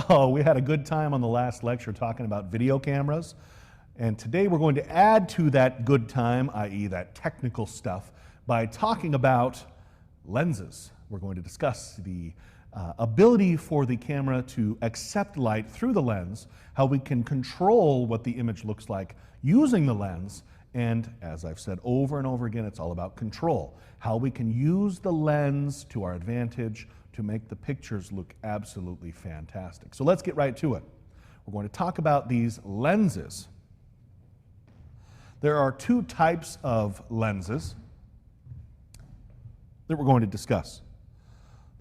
Oh, we had a good time on the last lecture talking about video cameras. And today we're going to add to that good time, i.e. that technical stuff, by talking about lenses. We're going to discuss the ability for the camera to accept light through the lens, how we can control what the image looks like using the lens, and as I've said over and over again, it's all about control. How we can use the lens to our advantage to make the pictures look absolutely fantastic. So let's get right to it. We're going to talk about these lenses. There are two types of lenses that we're going to discuss.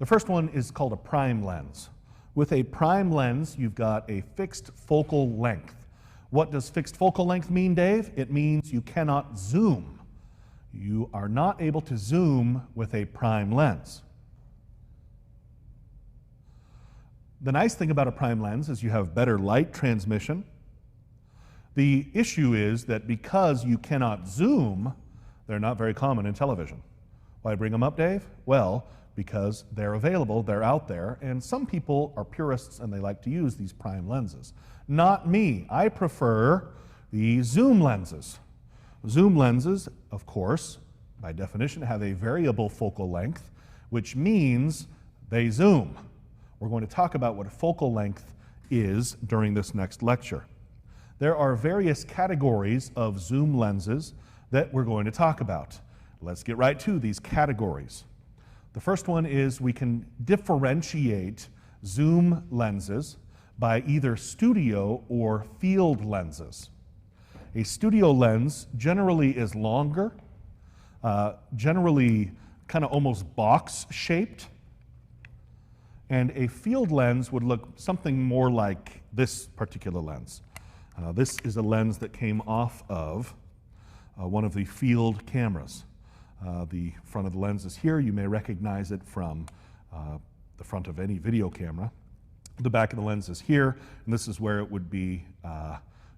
The first one is called a prime lens. With a prime lens, you've got a fixed focal length. What does fixed focal length mean, Dave? It means you cannot zoom. You are not able to zoom with a prime lens. The nice thing about a prime lens is you have better light transmission. The issue is that because you cannot zoom, they're not very common in television. Why bring them up, Dave? Well, because they're available, they're out there, and some people are purists and they like to use these prime lenses. Not me. I prefer the zoom lenses. Zoom lenses, of course, by definition, have a variable focal length, which means they zoom. We're going to talk about what a focal length is during this next lecture. There are various categories of zoom lenses that we're going to talk about. Let's get right to these categories. The first one is we can differentiate zoom lenses by either studio or field lenses. A studio lens generally is longer, generally kind of almost box-shaped, and a field lens would look something more like this particular lens. This is a lens that came off of one of the field cameras. The front of the lens is here. You may recognize it from the front of any video camera. The back of the lens is here, and this is where it would be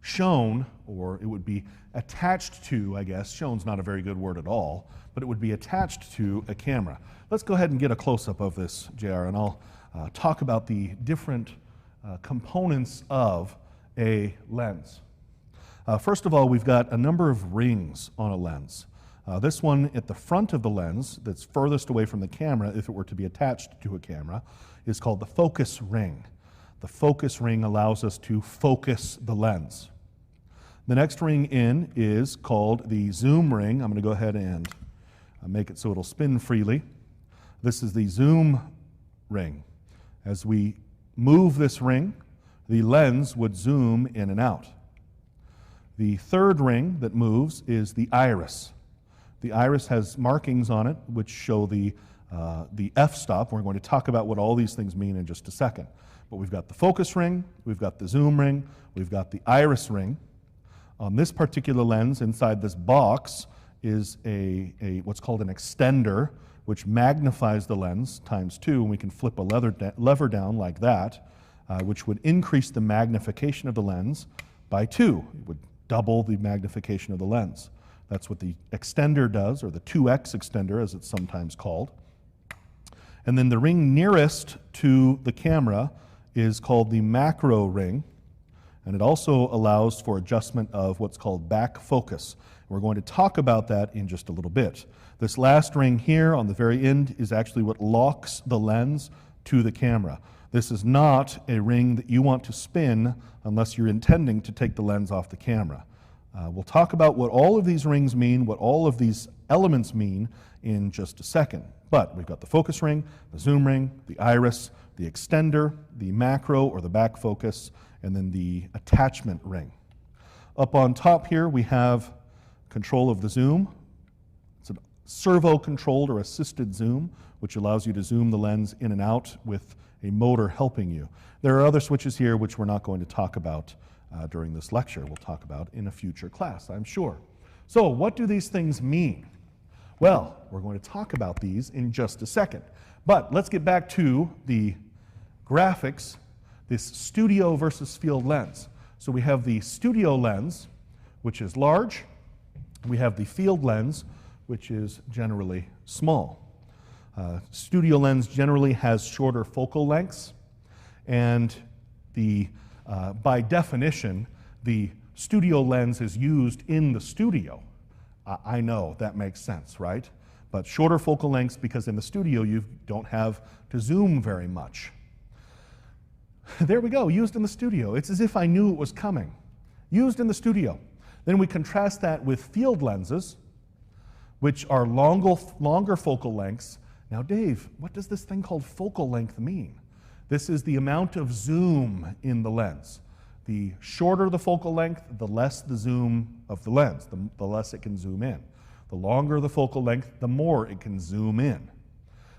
shown, or it would be attached to, I guess. Shown's not a very good word at all, but it would be attached to a camera. Let's go ahead and get a close-up of this, JR, and I'll talk about the different components of a lens. First of all, we've got a number of rings on a lens. This one at the front of the lens, that's furthest away from the camera, if it were to be attached to a camera, is called the focus ring. The focus ring allows us to focus the lens. The next ring in is called the zoom ring. I'm going to go ahead and make it so it'll spin freely. This is the zoom ring. As we move this ring, the lens would zoom in and out. The third ring that moves is the iris. The iris has markings on it which show the f-stop. We're going to talk about what all these things mean in just a second. But we've got the focus ring, we've got the zoom ring, we've got the iris ring. On this particular lens, inside this box, is what's called an extender, which magnifies the lens times 2, and we can flip a lever down like that, which would increase the magnification of the lens by 2. It would double the magnification of the lens. That's what the extender does, or the 2x extender as it's sometimes called. And then the ring nearest to the camera is called the macro ring, and it also allows for adjustment of what's called back focus. We're going to talk about that in just a little bit. This last ring here on the very end is actually what locks the lens to the camera. This is not a ring that you want to spin unless you're intending to take the lens off the camera. We'll talk about what all of these rings mean, what all of these elements mean in just a second. But we've got the focus ring, the zoom ring, the iris, the extender, the macro or the back focus, and then the attachment ring. Up on top here we have control of the zoom. It's a servo-controlled or assisted zoom, which allows you to zoom the lens in and out with a motor helping you. There are other switches here which we're not going to talk about during this lecture. We'll talk about in a future class, I'm sure. So what do these things mean? Well, we're going to talk about these in just a second. But let's get back to the graphics, this studio versus field lens. So we have the studio lens, which is large. We have the field lens, which is generally small. Studio lens generally has shorter focal lengths, and By definition, the studio lens is used in the studio. I know, that makes sense, right? But shorter focal lengths because in the studio you don't have to zoom very much. There we go, used in the studio. It's as if I knew it was coming. Used in the studio. Then we contrast that with field lenses, which are longer focal lengths. Now, Dave, what does this thing called focal length mean? This is the amount of zoom in the lens. The shorter the focal length, the less the zoom of the lens, the less it can zoom in. The longer the focal length, the more it can zoom in.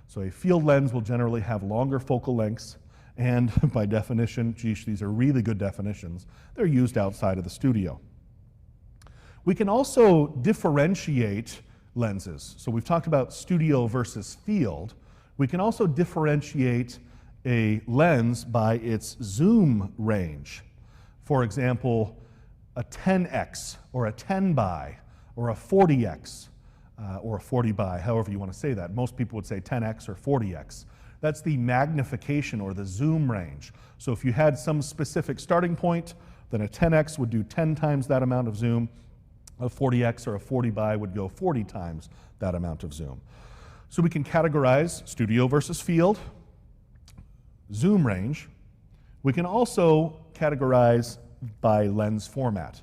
So a field lens will generally have longer focal lengths, and by definition, geez, these are really good definitions, they're used outside of the studio. We can also differentiate lenses. So we've talked about studio versus field. We can also differentiate a lens by its zoom range. For example, a 10x or a 10 by or a 40x or a 40 by, however you want to say that. Most people would say 10x or 40x. That's the magnification or the zoom range. So if you had some specific starting point, then a 10x would do 10 times that amount of zoom. A 40x or a 40 by would go 40 times that amount of zoom. So we can categorize studio versus field, zoom range. We can also categorize by lens format.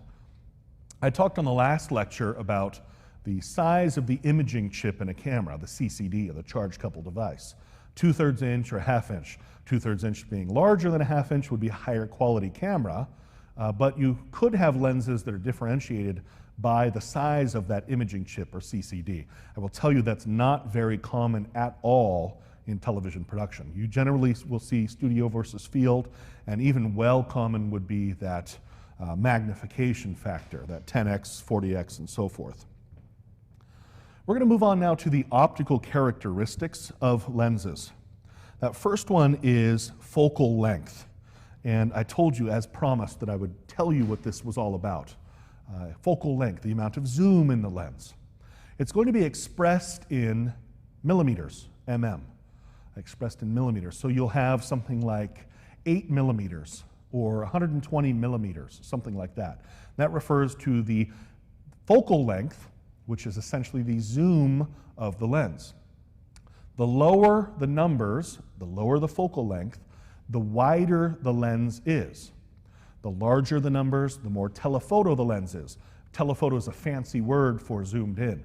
I talked on the last lecture about the size of the imaging chip in a camera, the CCD, or the charge coupled device. 2/3 inch or a 1/2 inch. 2/3 inch being larger than a 1/2 inch would be a higher quality camera, but you could have lenses that are differentiated by the size of that imaging chip or CCD. I will tell you that's not very common at all in television production. You generally will see studio versus field, and even well common would be that magnification factor, that 10x, 40x, and so forth. We're going to move on now to the optical characteristics of lenses. That first one is focal length. And I told you, as promised, that I would tell you what this was all about. Focal length, the amount of zoom in the lens. It's going to be expressed in millimeters, expressed in millimeters. So you'll have something like 8 millimeters or 120 millimeters, something like that. That refers to the focal length, which is essentially the zoom of the lens. The lower the numbers, the lower the focal length, the wider the lens is. The larger the numbers, the more telephoto the lens is. Telephoto is a fancy word for zoomed in.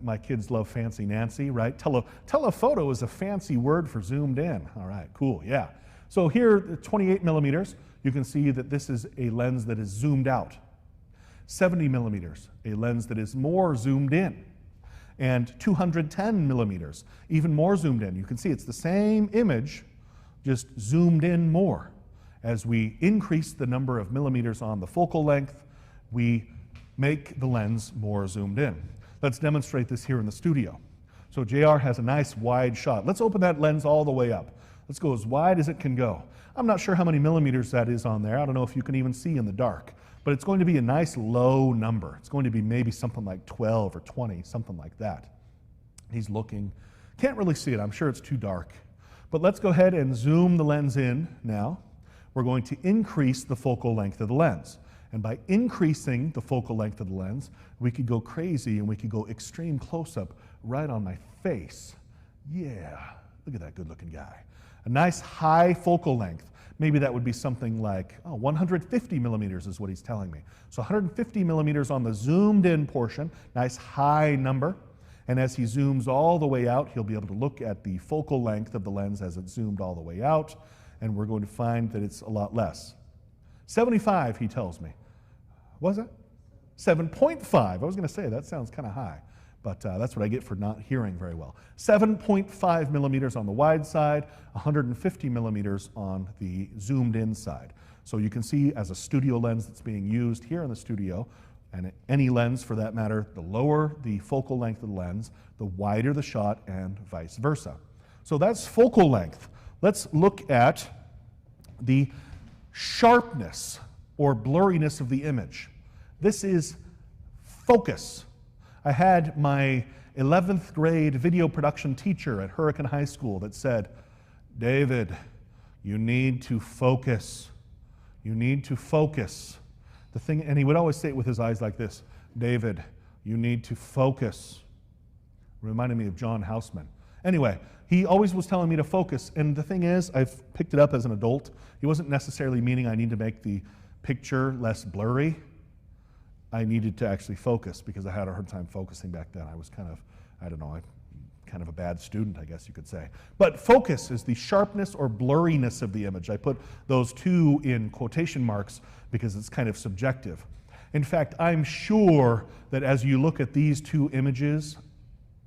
My kids love Fancy Nancy, right? Telephoto is a fancy word for zoomed in. All right, cool, yeah. So here, 28 millimeters, you can see that this is a lens that is zoomed out. 70 millimeters, a lens that is more zoomed in. And 210 millimeters, even more zoomed in. You can see it's the same image, just zoomed in more. As we increase the number of millimeters on the focal length, we make the lens more zoomed in. Let's demonstrate this here in the studio. So JR has a nice wide shot. Let's open that lens all the way up. Let's go as wide as it can go. I'm not sure how many millimeters that is on there. I don't know if you can even see in the dark, but it's going to be a nice low number. It's going to be maybe something like 12 or 20, something like that. He's looking. Can't really see it. I'm sure it's too dark. But let's go ahead and zoom the lens in now. We're going to increase the focal length of the lens. And by increasing the focal length of the lens, we could go crazy and we could go extreme close-up right on my face. Yeah, look at that good-looking guy. A nice high focal length. Maybe that would be something like 150 millimeters is what he's telling me. So 150 millimeters on the zoomed in portion, nice high number. And as he zooms all the way out, he'll be able to look at the focal length of the lens as it's zoomed all the way out, and we're going to find that it's a lot less. 75, he tells me. Was it? 7.5. I was going to say, that sounds kind of high, but that's what I get for not hearing very well. 7.5 millimeters on the wide side, 150 millimeters on the zoomed in side. So you can see as a studio lens that's being used here in the studio, and any lens for that matter, the lower the focal length of the lens, the wider the shot, and vice versa. So that's focal length. Let's look at the sharpness or blurriness of the image. This is focus. I had my 11th grade video production teacher at Hurricane High School that said, David, you need to focus. You need to focus. The thing, and he would always say it with his eyes like this, David, you need to focus. Reminded me of John Houseman. Anyway, he always was telling me to focus, and the thing is, I've picked it up as an adult. He wasn't necessarily meaning I need to make the picture less blurry. I needed to actually focus because I had a hard time focusing back then. I was kind of, I don't know, kind of a bad student, I guess you could say. But focus is the sharpness or blurriness of the image. I put those two in quotation marks because it's kind of subjective. In fact, I'm sure that as you look at these two images,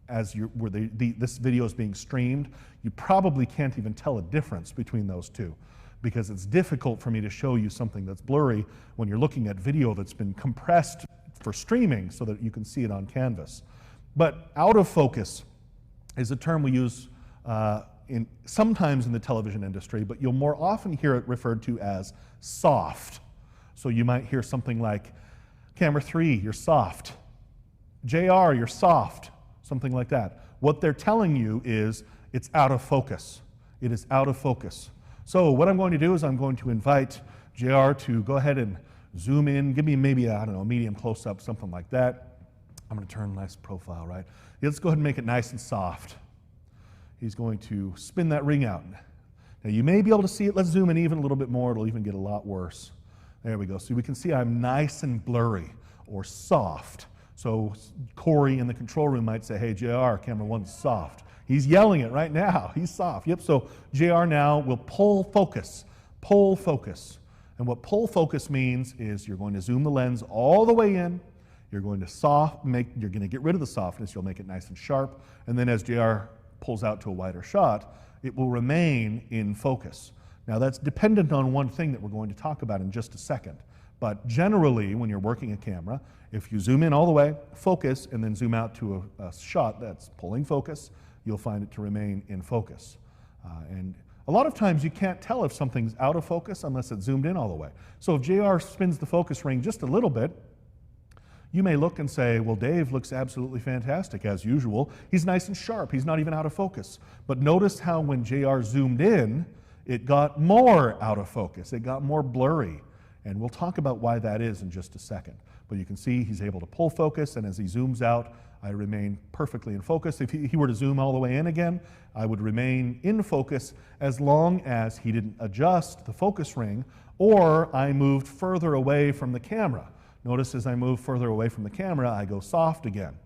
this video is being streamed, you probably can't even tell a difference between those two because it's difficult for me to show you something that's blurry when you're looking at video that's been compressed for streaming so that you can see it on canvas. But out of focus is a term we use sometimes in the television industry, but you'll more often hear it referred to as soft. So you might hear something like, camera 3, you're soft. JR, you're soft. Something like that. What they're telling you is it's out of focus. It is out of focus. So what I'm going to do is I'm going to invite JR to go ahead and zoom in, give me maybe, I don't know, a medium close-up, something like that. I'm going to turn nice profile, right? Let's go ahead and make it nice and soft. He's going to spin that ring out. Now you may be able to see it. Let's zoom in even a little bit more. It'll even get a lot worse. There we go. So we can see I'm nice and blurry or soft. So Corey in the control room might say, hey, JR, camera 1's soft. He's yelling it right now. He's soft. Yep, so JR now will pull focus. Pull focus. And what pull focus means is you're going to zoom the lens all the way in. You're going to get rid of the softness. You'll make it nice and sharp. And then as JR pulls out to a wider shot, it will remain in focus. Now that's dependent on one thing that we're going to talk about in just a second. But generally, when you're working a camera, if you zoom in all the way, focus, and then zoom out to a shot that's pulling focus, you'll find it to remain in focus. And a lot of times you can't tell if something's out of focus unless it's zoomed in all the way. So if JR spins the focus ring just a little bit, you may look and say, well, Dave looks absolutely fantastic as usual. He's nice and sharp. He's not even out of focus. But notice how when JR zoomed in, it got more out of focus. It got more blurry. And we'll talk about why that is in just a second. But you can see he's able to pull focus, and as he zooms out, I remain perfectly in focus. If he were to zoom all the way in again, I would remain in focus as long as he didn't adjust the focus ring or I moved further away from the camera. Notice as I move further away from the camera, I go soft again.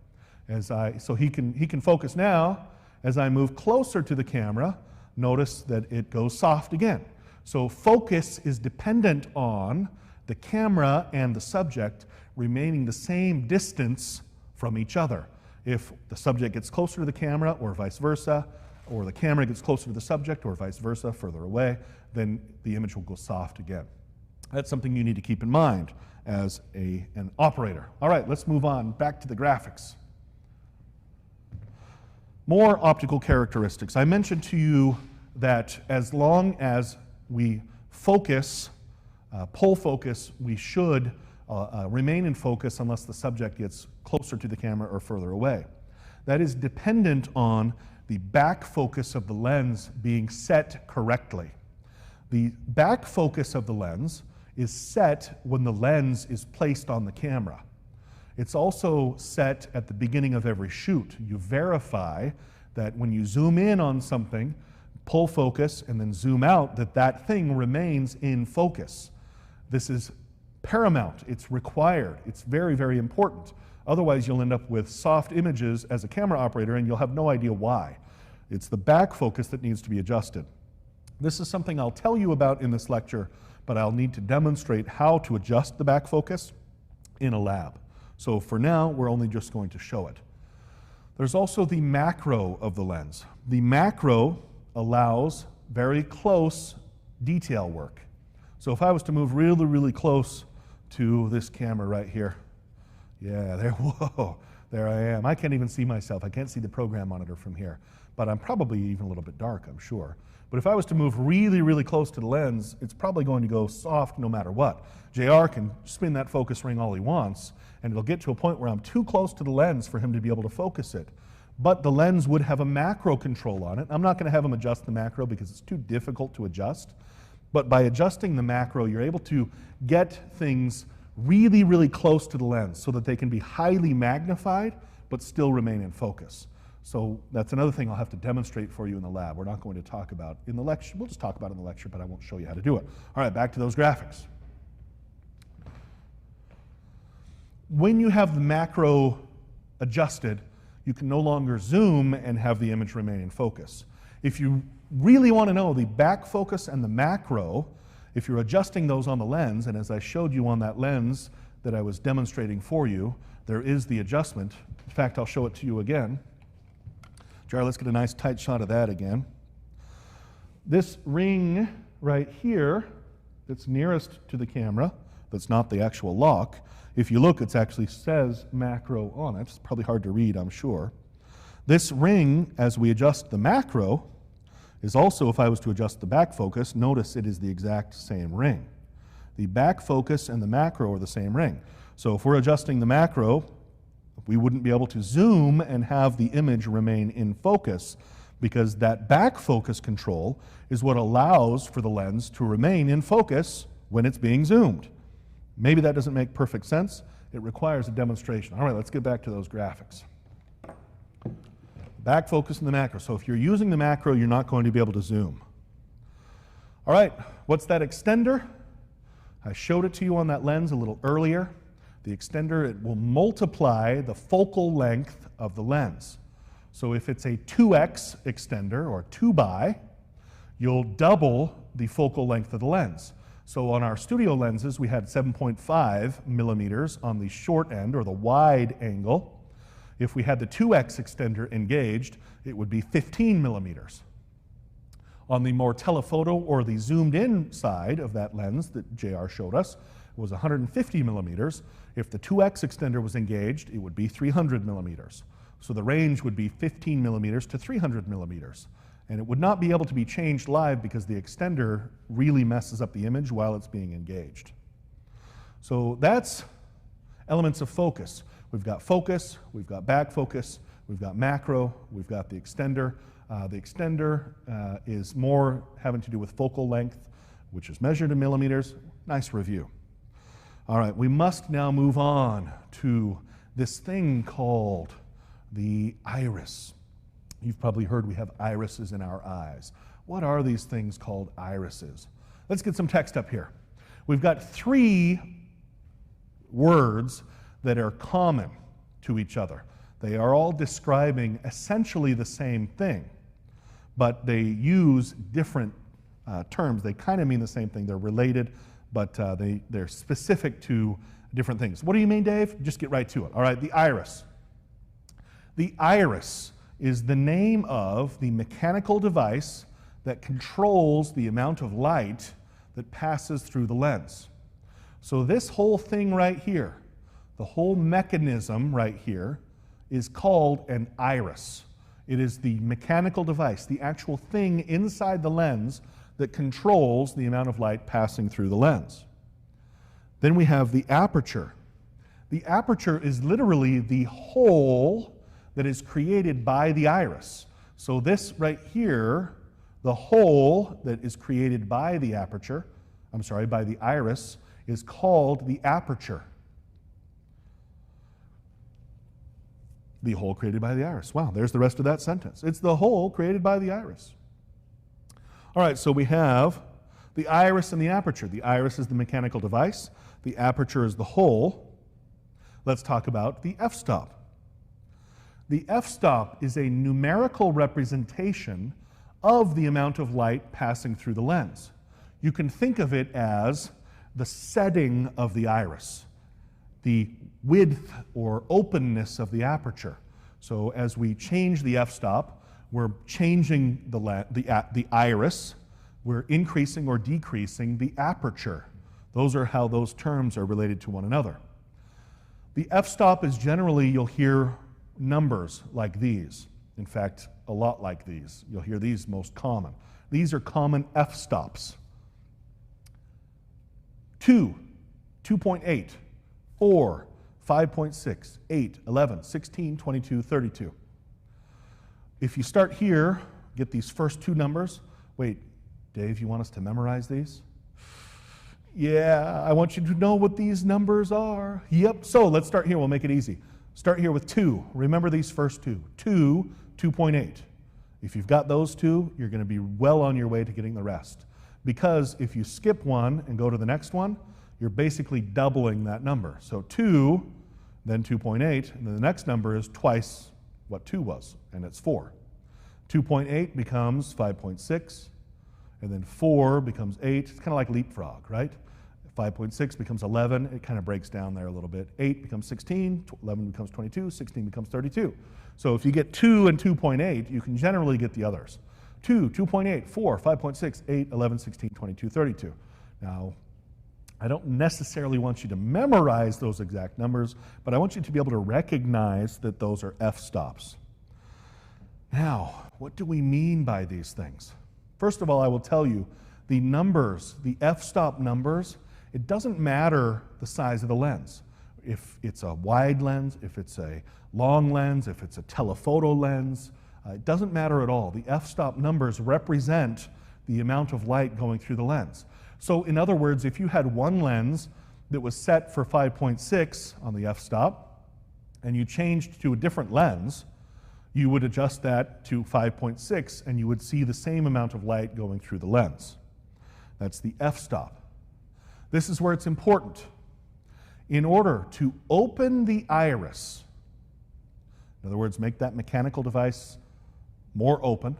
So he can focus now. As I move closer to the camera, notice that it goes soft again. So focus is dependent on the camera and the subject remaining the same distance from each other. If the subject gets closer to the camera or vice versa, or the camera gets closer to the subject or vice versa, further away, then the image will go soft again. That's something you need to keep in mind as an operator. All right, let's move on back to the graphics. More optical characteristics. I mentioned to you that as long as we focus, pull focus, we should remain in focus unless the subject gets closer to the camera or further away. That is dependent on the back focus of the lens being set correctly. The back focus of the lens is set when the lens is placed on the camera. It's also set at the beginning of every shoot. You verify that when you zoom in on something, pull focus, and then zoom out, that thing remains in focus. This is paramount. It's required. It's very, very important. Otherwise, you'll end up with soft images as a camera operator, and you'll have no idea why. It's the back focus that needs to be adjusted. This is something I'll tell you about in this lecture, but I'll need to demonstrate how to adjust the back focus in a lab. So for now, we're only just going to show it. There's also the macro of the lens. The macro allows very close detail work. So if I was to move really, really close to this camera right here, yeah, whoa, there I am. I can't even see myself. I can't see the program monitor from here, but I'm probably even a little bit dark, I'm sure. But if I was to move really, really close to the lens, it's probably going to go soft no matter what. JR can spin that focus ring all he wants, and it'll get to a point where I'm too close to the lens for him to be able to focus it. But the lens would have a macro control on it. I'm not going to have him adjust the macro because it's too difficult to adjust. But by adjusting the macro, you're able to get things really, really close to the lens so that they can be highly magnified but still remain in focus. So that's another thing I'll have to demonstrate for you in the lab. We're not going to talk about in the lecture. We'll just talk about it in the lecture, but I won't show you how to do it. All right, back to those graphics. When you have the macro adjusted, you can no longer zoom and have the image remain in focus. If you really want to know the back focus and the macro, if you're adjusting those on the lens, and as I showed you on that lens that I was demonstrating for you, there is the adjustment. In fact, I'll show it to you again. Jar, let's get a nice tight shot of that again. This ring right here that's nearest to the camera, that's not the actual lock, if you look, it actually says macro on it. It's probably hard to read, I'm sure. This ring, as we adjust the macro, is also, if I was to adjust the back focus, notice it is the exact same ring. The back focus and the macro are the same ring. So if we're adjusting the macro, we wouldn't be able to zoom and have the image remain in focus because that back focus control is what allows for the lens to remain in focus when it's being zoomed. Maybe that doesn't make perfect sense. It requires a demonstration. All right, let's get back to those graphics. Back focus and the macro. So if you're using the macro, you're not going to be able to zoom. All right, what's that extender? I showed it to you on that lens a little earlier. The extender, it will multiply the focal length of the lens. So if it's a 2x extender or 2x, you'll double the focal length of the lens. So on our studio lenses, we had 7.5 millimeters on the short end or the wide angle. If we had the 2x extender engaged, it would be 15 millimeters. On the more telephoto or the zoomed in side of that lens that JR showed us, it was 150 millimeters. If the 2x extender was engaged, it would be 300 millimeters. So the range would be 15 millimeters to 300 millimeters. And it would not be able to be changed live because the extender really messes up the image while it's being engaged. So that's elements of focus. We've got back focus, we've got macro, we've got the extender. The extender is more having to do with focal length, which is measured in millimeters. Nice review. All right, we must now move on to this thing called the iris. You've probably heard we have irises in our eyes. What are these things called irises? Let's get some text up here. We've got 3 words that are common to each other. They are all describing essentially the same thing, but they use different terms. They kind of mean the same thing. They're related, but they're specific to different things. What do you mean, Dave? Just get right to it. All right, the iris. The iris is the name of the mechanical device that controls the amount of light that passes through the lens. So this whole thing right here, the whole mechanism right here, is called an iris. It is the mechanical device, the actual thing inside the lens that controls the amount of light passing through the lens. Then we have the aperture. The aperture is literally the hole that is created by the iris. So this right here, the hole that is created by the aperture, by the iris, is called the aperture. The hole created by the iris. Wow, there's the rest of that sentence. It's the hole created by the iris. All right, so we have the iris and the aperture. The iris is the mechanical device. The aperture is the hole. Let's talk about the f-stop. The f-stop is a numerical representation of the amount of light passing through the lens. You can think of it as the setting of the iris, the width or openness of the aperture. So as we change the f-stop, we're changing the iris, we're increasing or decreasing the aperture. Those are how those terms are related to one another. The f-stop is generally, you'll hear numbers like these. In fact, a lot like these. You'll hear these most common. These are common f-stops. 2, 2.8, 4, 5.6, 8, 11, 16, 22, 32. If you start here, get these first 2 numbers, wait, Dave, you want us to memorize these? Yeah, I want you to know what these numbers are. Yep, so let's start here. We'll make it easy. Start here with 2. Remember these first two. 2, 2.8. If you've got those two, you're going to be well on your way to getting the rest. Because if you skip one and go to the next one, you're basically doubling that number. So 2, then 2.8, and then the next number is twice what 2 was, and it's 4. 2.8 becomes 5.6, and then 4 becomes 8. It's kind of like leapfrog, right? 5.6 becomes 11. It kind of breaks down there a little bit. 8 becomes 16, 11 becomes 22, 16 becomes 32. So if you get 2 and 2.8, you can generally get the others. 2, 2.8, 4, 5.6, 8, 11, 16, 22, 32. Now, I don't necessarily want you to memorize those exact numbers, but I want you to be able to recognize that those are f-stops. Now, what do we mean by these things? First of all, I will tell you, the numbers, the f-stop numbers, it doesn't matter the size of the lens. If it's a wide lens, if it's a long lens, if it's a telephoto lens, it doesn't matter at all. The f-stop numbers represent the amount of light going through the lens. So in other words, if you had one lens that was set for 5.6 on the f-stop, and you changed to a different lens, you would adjust that to 5.6, and you would see the same amount of light going through the lens. That's the f-stop. This is where it's important. In order to open the iris, in other words, make that mechanical device more open,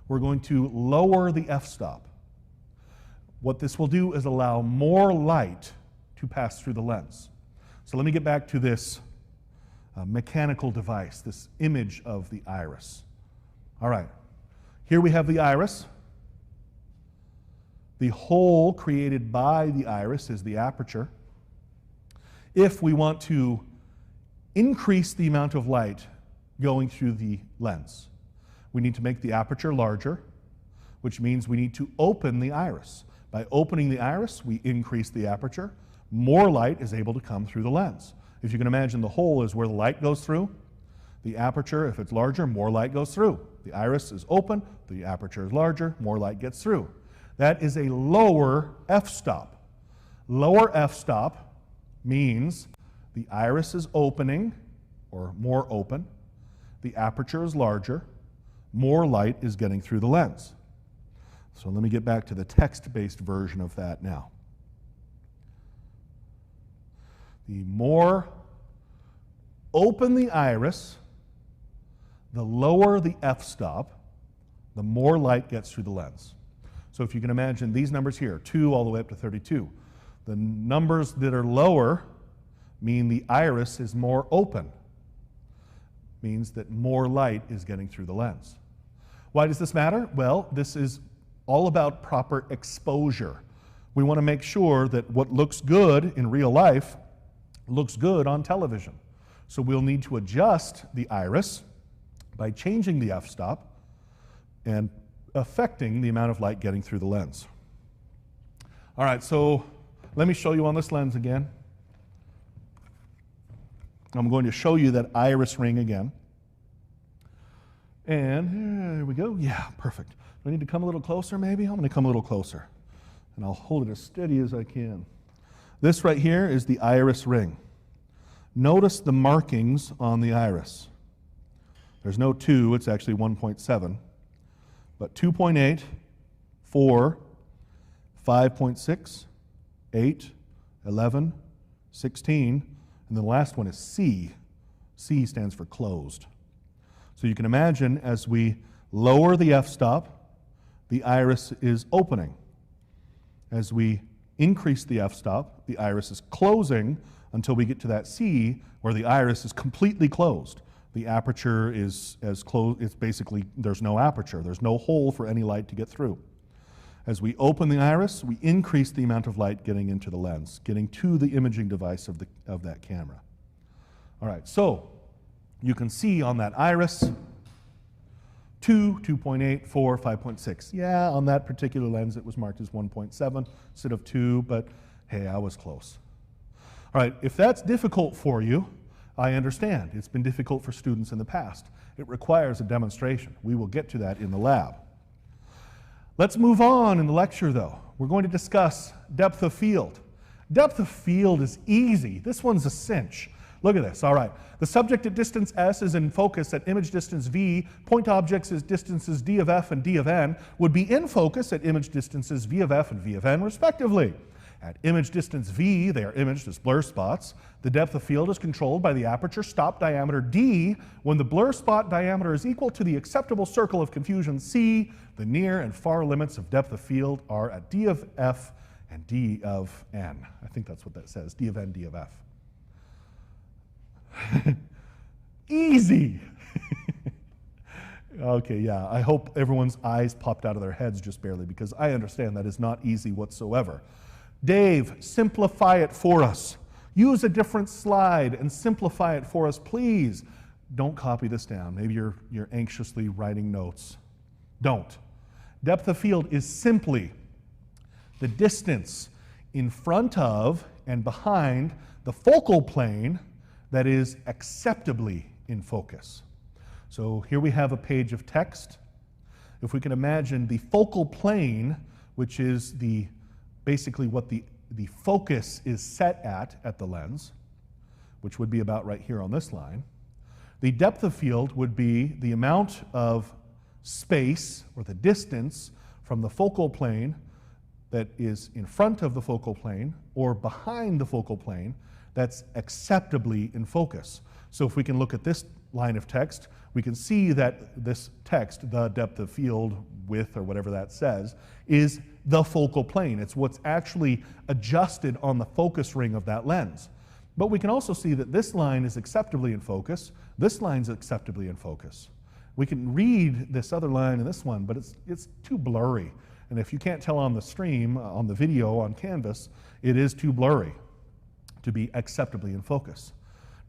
we're going to lower the f-stop. What this will do is allow more light to pass through the lens. So let me get back to this mechanical device, this image of the iris. All right, here we have the iris. The hole created by the iris is the aperture. If we want to increase the amount of light going through the lens, we need to make the aperture larger, which means we need to open the iris. By opening the iris, we increase the aperture. More light is able to come through the lens. If you can imagine, the hole is where the light goes through. The aperture, if it's larger, more light goes through. The iris is open, the aperture is larger, more light gets through. That is a lower f-stop. Lower f-stop means the iris is opening, or more open, the aperture is larger, more light is getting through the lens. So let me get back to the text-based version of that now. The more open the iris, the lower the f-stop, the more light gets through the lens. So if you can imagine these numbers here, 2 all the way up to 32, the numbers that are lower mean the iris is more open, means that more light is getting through the lens. Why does this matter? Well, this is all about proper exposure. We want to make sure that what looks good in real life looks good on television. So we'll need to adjust the iris by changing the f-stop and affecting the amount of light getting through the lens. All right, so let me show you on this lens again. I'm going to show you that iris ring again. And here we go. Yeah, perfect. Do I need to come a little closer maybe? I'm going to come a little closer. And I'll hold it as steady as I can. This right here is the iris ring. Notice the markings on the iris. There's no 2, it's actually 1.7. But 2.8, 4, 5.6, 8, 11, 16, and the last one is C. C stands for closed. So you can imagine as we lower the f-stop, the iris is opening. As we increase the f-stop, the iris is closing until we get to that C where the iris is completely closed. The aperture is as closed, it's basically, there's no aperture, there's no hole for any light to get through. As we open the iris, we increase the amount of light getting into the lens, getting to the imaging device of that camera. All right, so you can see on that iris, 2, 2.8, 4, 5.6. Yeah, on that particular lens it was marked as 1.7 instead of 2, but hey, I was close. All right, if that's difficult for you, I understand. It's been difficult for students in the past. It requires a demonstration. We will get to that in the lab. Let's move on in the lecture, though. We're going to discuss depth of field. Depth of field is easy. This one's a cinch. Look at this. All right. The subject at distance s is in focus at image distance v. Point objects at distances d of f and d of n would be in focus at image distances v of f and v of n, respectively. At image distance v, they are imaged as blur spots. The depth of field is controlled by the aperture stop diameter d. When the blur spot diameter is equal to the acceptable circle of confusion c, the near and far limits of depth of field are at d of f and d of n. I think that's what that says, d of n, d of f. Easy. Okay, yeah, I hope everyone's eyes popped out of their heads just barely, because I understand that is not easy whatsoever. Dave, simplify it for us. Use a different slide and simplify it for us, please. Don't copy this down. Maybe you're anxiously writing notes. Don't. Depth of field is simply the distance in front of and behind the focal plane that is acceptably in focus. So here we have a page of text. If we can imagine the focal plane, which is basically what the focus is set at the lens, which would be about right here on this line, the depth of field would be the amount of space, or the distance, from the focal plane that is in front of the focal plane or behind the focal plane that's acceptably in focus. So if we can look at this line of text, we can see that this text, the depth of field width, or whatever that says, is the focal plane. It's what's actually adjusted on the focus ring of that lens. But we can also see that this line is acceptably in focus, this line's acceptably in focus. We can read this other line and this one, but it's too blurry. And if you can't tell on the stream, on the video, on Canvas, it is too blurry to be acceptably in focus.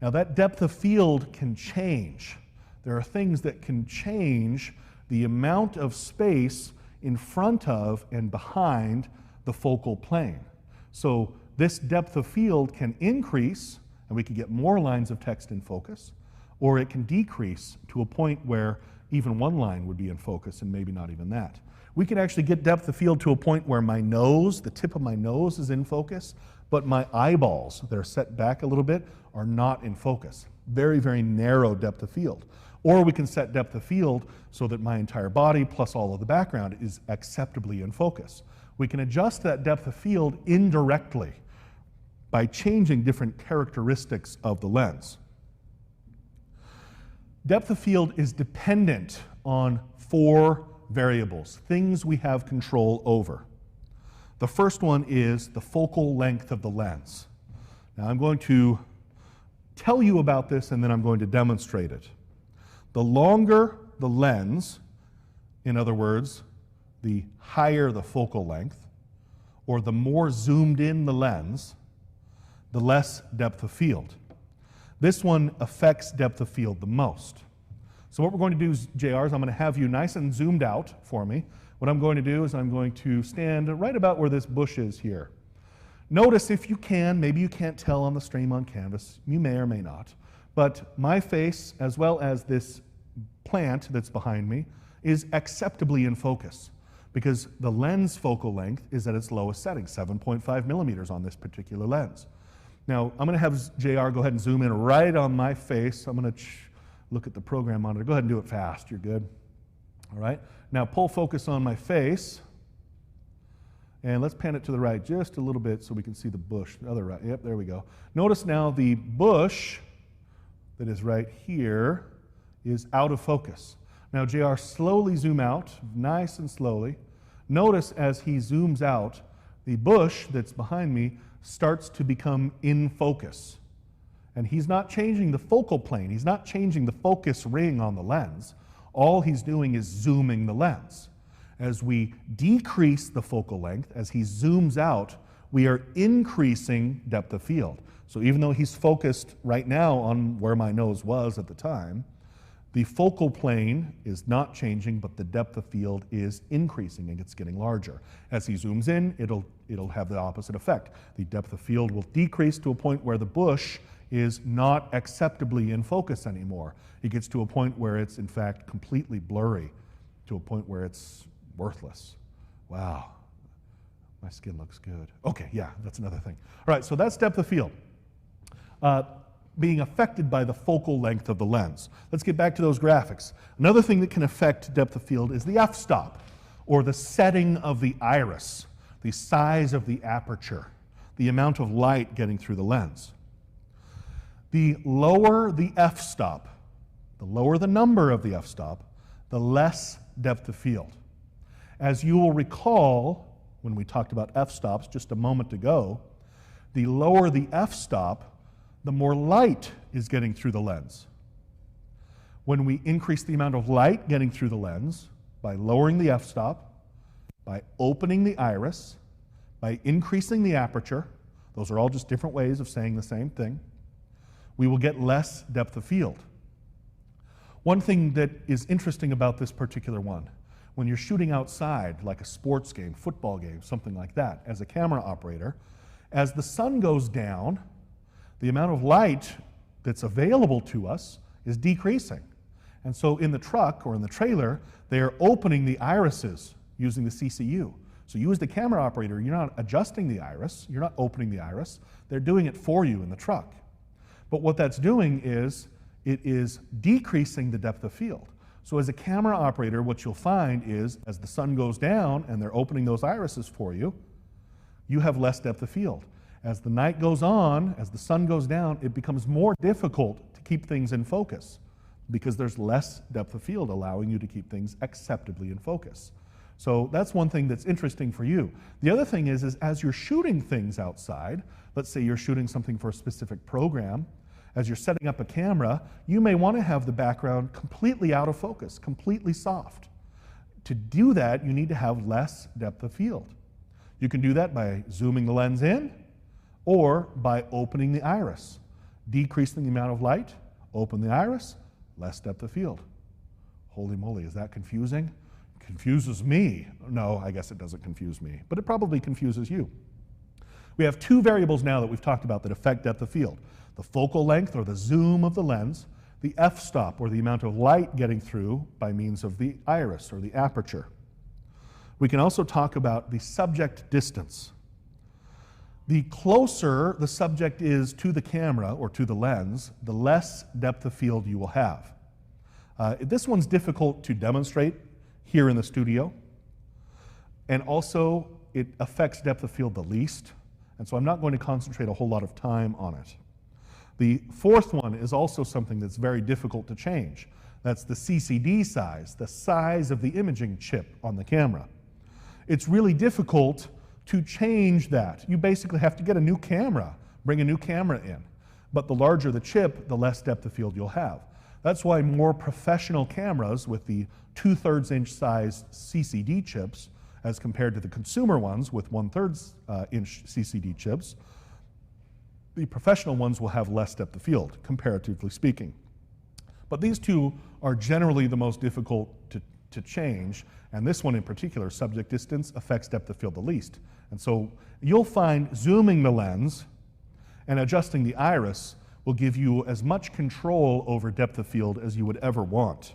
Now that depth of field can change. There are things that can change the amount of space in front of and behind the focal plane. So this depth of field can increase, and we can get more lines of text in focus, or it can decrease to a point where even one line would be in focus and maybe not even that. We can actually get depth of field to a point where my nose, the tip of my nose, is in focus, but my eyeballs, that are set back a little bit, are not in focus. Very, very narrow depth of field. Or we can set depth of field so that my entire body plus all of the background is acceptably in focus. We can adjust that depth of field indirectly by changing different characteristics of the lens. Depth of field is dependent on 4 variables, things we have control over. The first one is the focal length of the lens. Now I'm going to tell you about this and then I'm going to demonstrate it. The longer the lens, in other words, the higher the focal length, or the more zoomed in the lens, the less depth of field. This one affects depth of field the most. So what we're going to do, JR, is I'm going to have you nice and zoomed out for me. What I'm going to do is I'm going to stand right about where this bush is here. Notice, if you can, maybe you can't tell on the stream on Canvas, you may or may not, but my face, as well as this plant that's behind me, is acceptably in focus because the lens focal length is at its lowest setting, 7.5 millimeters on this particular lens. Now, I'm going to have JR go ahead and zoom in right on my face. I'm going to look at the program monitor. Go ahead and do it fast. You're good. All right. Now, pull focus on my face. And let's pan it to the right just a little bit so we can see the bush. The other right. Yep, there we go. Notice now the bush that is right here is out of focus. Now, JR, slowly zoom out, nice and slowly. Notice as he zooms out, the bush that's behind me starts to become in focus. And he's not changing the focal plane. He's not changing the focus ring on the lens. All he's doing is zooming the lens. As we decrease the focal length, as he zooms out, we are increasing depth of field. So even though he's focused right now on where my nose was at the time, the focal plane is not changing, but the depth of field is increasing and it's getting larger. As he zooms in, it'll have the opposite effect. The depth of field will decrease to a point where the bush is not acceptably in focus anymore. It gets to a point where it's in fact completely blurry, to a point where it's worthless. Wow. My skin looks good. Okay, yeah, that's another thing. All right, so that's depth of field. Being affected by the focal length of the lens. Let's get back to those graphics. Another thing that can affect depth of field is the f-stop, or the setting of the iris, the size of the aperture, the amount of light getting through the lens. The lower the f-stop, the lower the number of the f-stop, the less depth of field. As you will recall, when we talked about f-stops just a moment ago, the lower the f-stop, the more light is getting through the lens. When we increase the amount of light getting through the lens by lowering the f-stop, by opening the iris, by increasing the aperture, those are all just different ways of saying the same thing, we will get less depth of field. One thing that is interesting about this particular one, when you're shooting outside, like a sports game, football game, something like that, as a camera operator, as the sun goes down, the amount of light that's available to us is decreasing. And so in the truck or in the trailer, they are opening the irises using the CCU. So you as the camera operator, you're not adjusting the iris, you're not opening the iris, they're doing it for you in the truck. But what that's doing is, it is decreasing the depth of field. So as a camera operator, what you'll find is, as the sun goes down and they're opening those irises for you, you have less depth of field. As the night goes on, as the sun goes down, it becomes more difficult to keep things in focus because there's less depth of field allowing you to keep things acceptably in focus. So that's one thing that's interesting for you. The other thing is as you're shooting things outside, let's say you're shooting something for a specific program, as you're setting up a camera, you may want to have the background completely out of focus, completely soft. To do that, you need to have less depth of field. You can do that by zooming the lens in, or by opening the iris. Decreasing the amount of light, open the iris, less depth of field. Holy moly, is that confusing? It confuses me. No, I guess it doesn't confuse me, but it probably confuses you. We have two variables now that we've talked about that affect depth of field. The focal length, or the zoom of the lens, the f-stop, or the amount of light getting through by means of the iris, or the aperture. We can also talk about the subject distance. The closer the subject is to the camera or to the lens, the less depth of field you will have. This one's difficult to demonstrate here in the studio, and also it affects depth of field the least, and so I'm not going to concentrate a whole lot of time on it. The fourth one is also something that's very difficult to change. That's the CCD size, the size of the imaging chip on the camera. It's really difficult to change that. You basically have to get a new camera, bring a new camera in. But the larger the chip, the less depth of field you'll have. That's why more professional cameras with the 2/3 inch size CCD chips, as compared to the consumer ones with 1/3 inch CCD chips, the professional ones will have less depth of field, comparatively speaking. But these two are generally the most difficult to change, and this one in particular, subject distance, affects depth of field the least. And so you'll find zooming the lens and adjusting the iris will give you as much control over depth of field as you would ever want.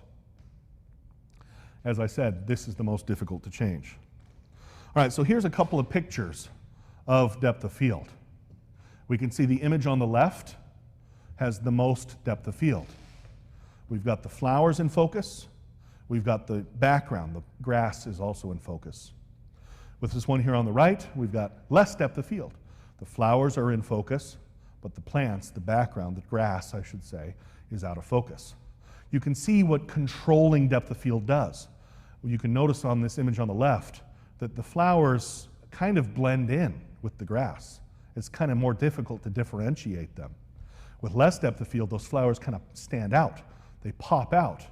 As I said, this is the most difficult to change. All right, so here's a couple of pictures of depth of field. We can see the image on the left has the most depth of field. We've got the flowers in focus. We've got the background, the grass is also in focus. With this one here on the right, we've got less depth of field. The flowers are in focus, but the plants, the background, the grass, I should say, is out of focus. You can see what controlling depth of field does. You can notice on this image on the left that the flowers kind of blend in with the grass. It's kind of more difficult to differentiate them. With less depth of field, those flowers kind of stand out. They pop out.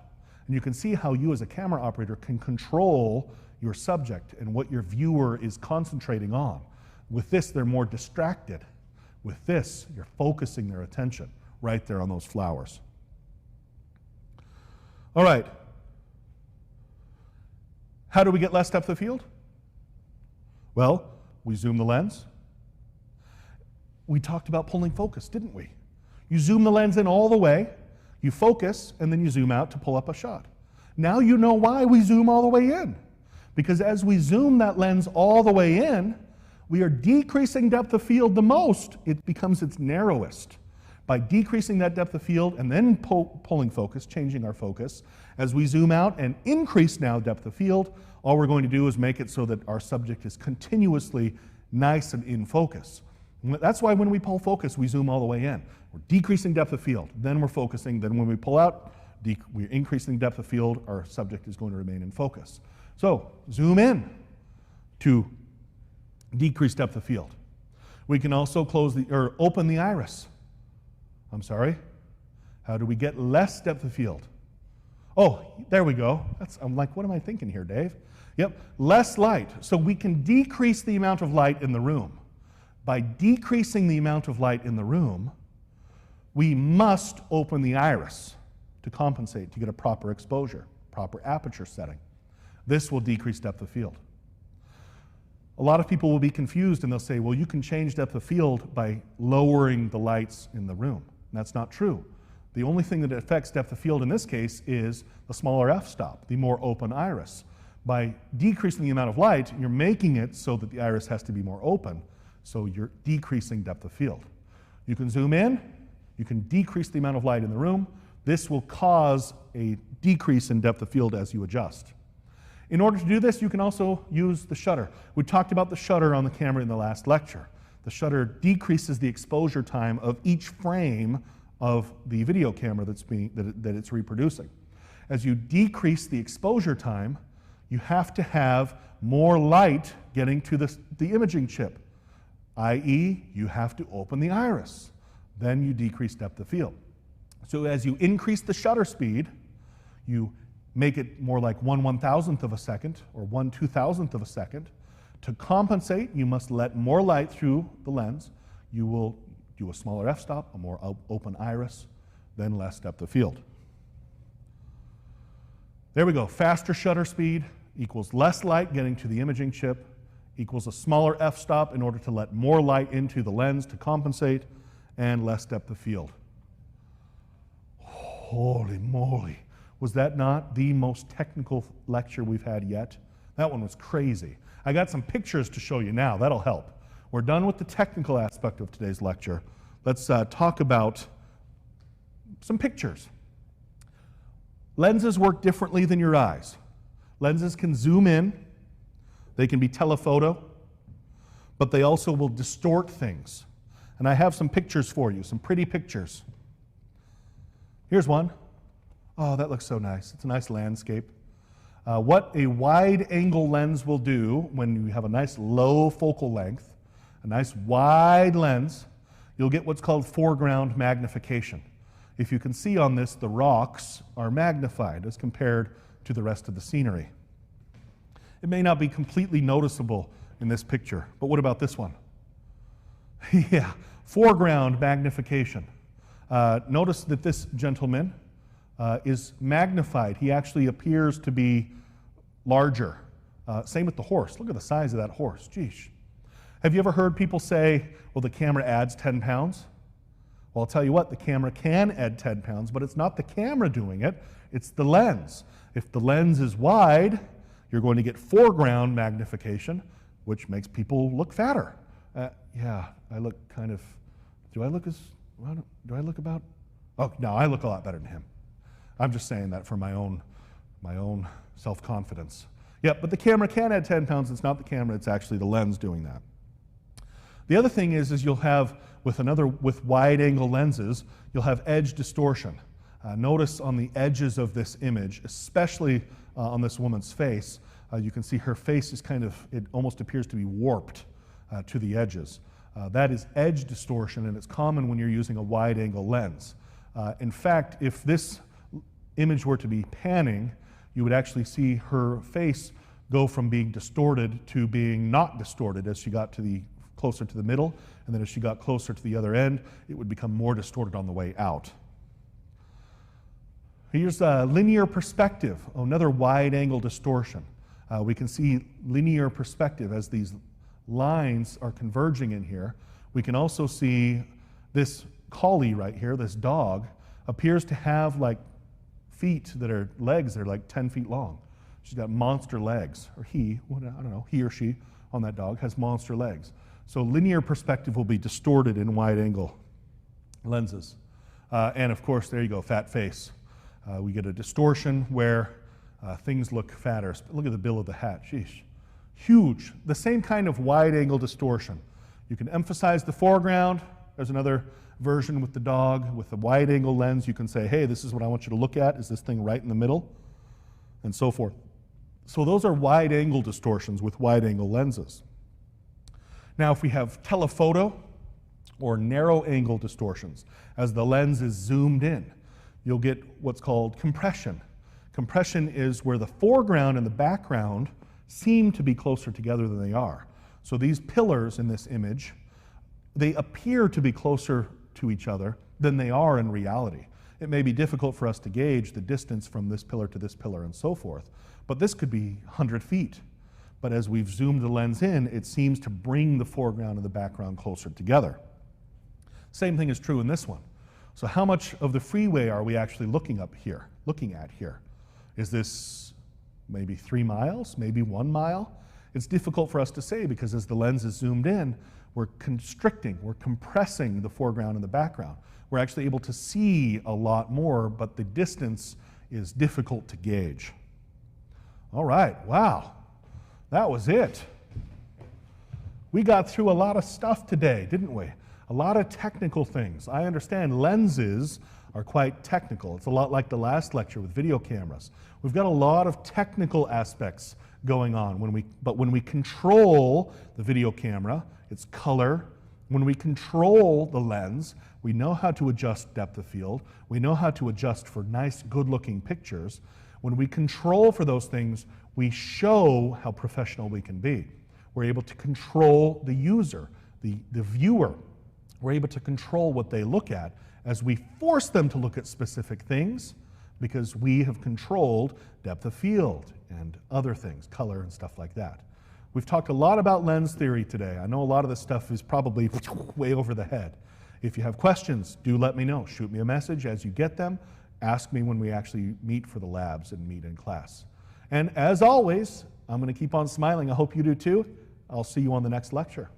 And you can see how you as a camera operator can control your subject and what your viewer is concentrating on. With this, they're more distracted. With this, you're focusing their attention right there on those flowers. All right. How do we get less depth of field? Well, we zoom the lens. We talked about pulling focus, didn't we? You zoom the lens in all the way, you focus, and then you zoom out to pull up a shot. Now you know why we zoom all the way in. Because as we zoom that lens all the way in, we are decreasing depth of field the most. It becomes its narrowest. By decreasing that depth of field and then pulling focus, changing our focus, as we zoom out and increase now depth of field, all we're going to do is make it so that our subject is continuously nice and in focus. That's why when we pull focus, we zoom all the way in. We're decreasing depth of field, then we're focusing, then when we pull out, we're increasing depth of field, our subject is going to remain in focus. So, zoom in to decrease depth of field. We can also open the iris. I'm sorry. How do we get less depth of field? Oh, there we go. I'm like, what am I thinking here, Dave? Yep, less light. So we can decrease the amount of light in the room. By decreasing the amount of light in the room, we must open the iris to compensate, to get a proper exposure, proper aperture setting. This will decrease depth of field. A lot of people will be confused and they'll say, well, you can change depth of field by lowering the lights in the room. And that's not true. The only thing that affects depth of field in this case is the smaller f-stop, the more open iris. By decreasing the amount of light, you're making it so that the iris has to be more open, so you're decreasing depth of field. You can zoom in, you can decrease the amount of light in the room. This will cause a decrease in depth of field as you adjust. In order to do this, you can also use the shutter. We talked about the shutter on the camera in the last lecture. The shutter decreases the exposure time of each frame of the video camera that it's reproducing. As you decrease the exposure time, you have to have more light getting to the imaging chip, i.e., you have to open the iris. Then you decrease depth of field. So as you increase the shutter speed, you make it more like 1/1000th of a second or 1/2000th of a second. To compensate, you must let more light through the lens. You will do a smaller f-stop, a more open iris, then less depth of field. There we go. Faster shutter speed equals less light getting to the imaging chip equals a smaller f-stop in order to let more light into the lens to compensate, and less depth of field. Holy moly. Was that not the most technical lecture we've had yet? That one was crazy. I got some pictures to show you now. That'll help. We're done with the technical aspect of today's lecture. Let's talk about some pictures. Lenses work differently than your eyes. Lenses can zoom in. They can be telephoto, but they also will distort things. And I have some pictures for you, some pretty pictures. Here's one. Oh, that looks so nice. It's a nice landscape. What a wide-angle lens will do when you have a nice low focal length, a nice wide lens, you'll get what's called foreground magnification. If you can see on this, the rocks are magnified as compared to the rest of the scenery. It may not be completely noticeable in this picture, but what about this one? Yeah, foreground magnification. Notice that this gentleman is magnified. He actually appears to be larger. Same with the horse. Look at the size of that horse. Geesh. Have you ever heard people say, well, the camera adds 10 pounds? Well, I'll tell you what, the camera can add 10 pounds, but it's not the camera doing it, it's the lens. If the lens is wide, you're going to get foreground magnification, which makes people look fatter. Yeah, I look kind of, do I look about, oh, no, I look a lot better than him. I'm just saying that for my own self-confidence. Yeah, but the camera can add 10 pounds. It's not the camera, it's actually the lens doing that. The other thing is you'll have, with wide-angle lenses, you'll have edge distortion. Notice on the edges of this image, especially on this woman's face, you can see her face is it almost appears to be warped to the edges. That is edge distortion, and it's common when you're using a wide-angle lens. In fact, if this image were to be panning, you would actually see her face go from being distorted to being not distorted as she got closer to the middle, and then as she got closer to the other end, it would become more distorted on the way out. Here's a linear perspective, another wide-angle distortion. We can see linear perspective as these lines are converging in here. We can also see this collie right here, this dog, appears to have like legs that are like 10 feet long. She's got monster legs, or he, I don't know, he or she on that dog has monster legs. So linear perspective will be distorted in wide angle lenses. And of course, there you go, fat face. We get a distortion where things look fatter. Look at the bill of the hat, sheesh. Huge, the same kind of wide angle distortion. You can emphasize the foreground. There's another version with the dog with the wide angle lens. You can say, hey, this is what I want you to look at. Is this thing right in the middle? And so forth. So those are wide angle distortions with wide angle lenses. Now if we have telephoto or narrow angle distortions, as the lens is zoomed in, you'll get what's called compression. Compression is where the foreground and the background seem to be closer together than they are. So these pillars in this image, they appear to be closer to each other than they are in reality. It may be difficult for us to gauge the distance from this pillar to this pillar and so forth, but this could be 100 feet. But as we've zoomed the lens in, it seems to bring the foreground and the background closer together. Same thing is true in this one. So how much of the freeway are we actually looking at here? Is this maybe 3 miles, maybe 1 mile? It's difficult for us to say because as the lens is zoomed in, we're constricting, we're compressing the foreground and the background. We're actually able to see a lot more, but the distance is difficult to gauge. All right, wow, that was it. We got through a lot of stuff today, didn't we? A lot of technical things. I understand lenses are quite technical. It's a lot like the last lecture with video cameras. We've got a lot of technical aspects going on. But when we control the video camera, its color, when we control the lens, we know how to adjust depth of field. We know how to adjust for nice, good-looking pictures. When we control for those things, we show how professional we can be. We're able to control the user, the viewer. We're able to control what they look at as we force them to look at specific things because we have controlled depth of field and other things, color and stuff like that. We've talked a lot about lens theory today. I know a lot of this stuff is probably way over the head. If you have questions, do let me know. Shoot me a message as you get them. Ask me when we actually meet for the labs and meet in class. And as always, I'm going to keep on smiling. I hope you do too. I'll see you on the next lecture.